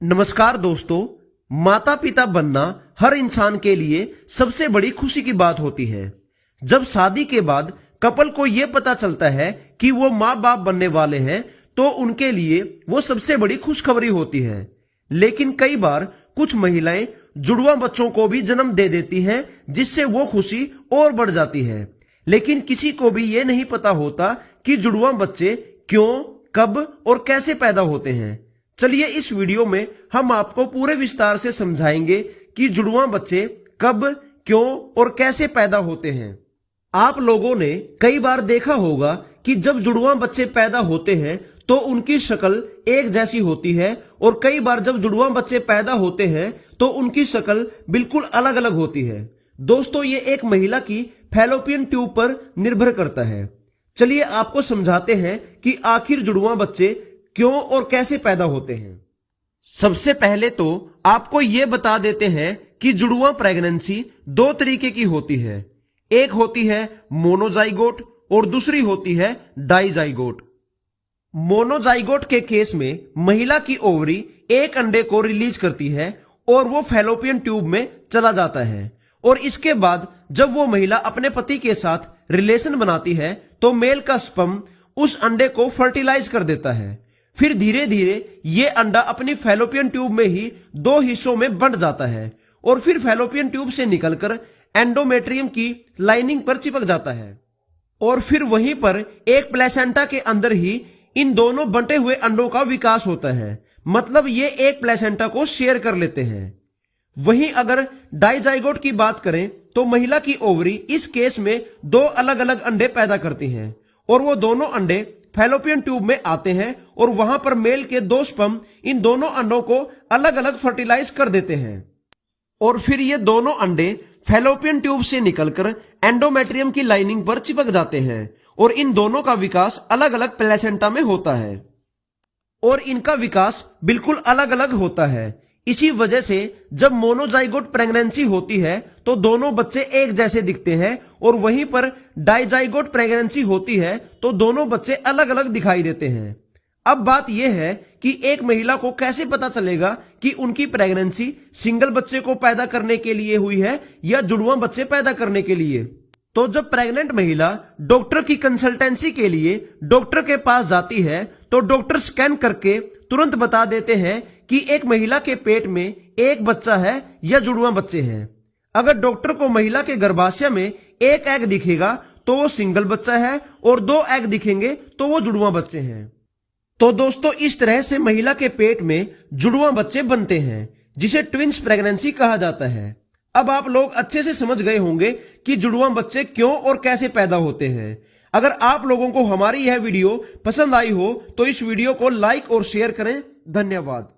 नमस्कार दोस्तों, माता पिता बनना हर इंसान के लिए सबसे बड़ी खुशी की बात होती है। जब शादी के बाद कपल को यह पता चलता है कि वो माँ बाप बनने वाले हैं तो उनके लिए वो सबसे बड़ी खुशखबरी होती है। लेकिन कई बार कुछ महिलाएं जुड़वा बच्चों को भी जन्म दे देती हैं, जिससे वो खुशी और बढ़ जाती है। लेकिन किसी को भी ये नहीं पता होता कि जुड़वा बच्चे क्यों, कब और कैसे पैदा होते हैं। चलिए इस वीडियो में हम आपको पूरे विस्तार से समझाएंगे कि जुड़वा बच्चे कब, क्यों और कैसे पैदा होते हैं। आप लोगों ने कई बार देखा होगा कि जब जुड़वा बच्चे पैदा होते हैं तो उनकी शक्ल एक जैसी होती है, और कई बार जब जुड़वा बच्चे पैदा होते हैं तो उनकी शक्ल बिल्कुल अलग अलग होती है। दोस्तों, ये एक महिला की फैलोपियन ट्यूब पर निर्भर करता है। चलिए आपको समझाते हैं कि आखिर जुड़वा बच्चे क्यों और कैसे पैदा होते हैं। सबसे पहले तो आपको यह बता देते हैं कि जुड़वा प्रेगनेंसी दो तरीके की होती है। एक होती है मोनोजाइगोट और दूसरी होती है डाइजाइगोट। मोनोजाइगोट के केस में महिला की ओवरी एक अंडे को रिलीज करती है और वो फैलोपियन ट्यूब में चला जाता है, और इसके बाद जब वो महिला अपने पति के साथ रिलेशन बनाती है तो मेल का स्पर्म उस अंडे को फर्टिलाइज कर देता है। फिर धीरे धीरे ये अंडा अपनी फैलोपियन ट्यूब में ही दो हिस्सों में बंट जाता है, और फिर फैलोपियन ट्यूब से निकलकर एंडोमेट्रियम की लाइनिंग पर चिपक जाता है, और फिर वहीं पर एक प्लेसेंटा के अंदर ही इन दोनों बंटे हुए अंडों का विकास होता है। मतलब ये एक प्लेसेंटा को शेयर कर लेते हैं। वहीं अगर डाइजाइगोट की बात करें तो महिला की ओवरी इस केस में दो अलग अलग अंडे पैदा करती हैं, और वो दोनों अंडे फैलोपियन ट्यूब में आते हैं, और वहां पर मेल के दो स्पर्म इन दोनों अंडों को अलग अलग फर्टिलाइज कर देते हैं, और फिर ये दोनों अंडे फैलोपियन ट्यूब से निकलकर एंडोमेट्रियम की लाइनिंग पर चिपक जाते हैं, और इन दोनों का विकास अलग अलग प्लेसेंटा में होता है, और इनका विकास बिल्कुल अलग अलग होता है। इसी वजह से जब मोनोजाइगोट प्रेगनेंसी होती है तो दोनों बच्चे एक जैसे दिखते हैं, और वहीं पर डाइजाइगोट प्रेगनेंसी होती है तो दोनों बच्चे अलग अलग दिखाई देते हैं। अब बात यह है कि एक महिला को कैसे पता चलेगा कि उनकी प्रेगनेंसी सिंगल बच्चे को पैदा करने के लिए हुई है या जुड़वा बच्चे पैदा करने के लिए। तो जब प्रेग्नेंट महिला डॉक्टर की कंसल्टेंसी के लिए डॉक्टर के पास जाती है तो डॉक्टर स्कैन करके तुरंत बता देते हैं कि एक महिला के पेट में एक बच्चा है या जुड़वा बच्चे हैं। अगर डॉक्टर को महिला के गर्भाशय में एक एग दिखेगा तो वो सिंगल बच्चा है, और दो एग दिखेंगे तो वो जुड़वा बच्चे हैं। तो दोस्तों, इस तरह से महिला के पेट में जुड़वा बच्चे बनते हैं, जिसे ट्विंस प्रेगनेंसी कहा जाता है। अब आप लोग अच्छे से समझ गए होंगे कि जुड़वा बच्चे क्यों और कैसे पैदा होते हैं। अगर आप लोगों को हमारी यह वीडियो पसंद आई हो तो इस वीडियो को लाइक और शेयर करें। धन्यवाद।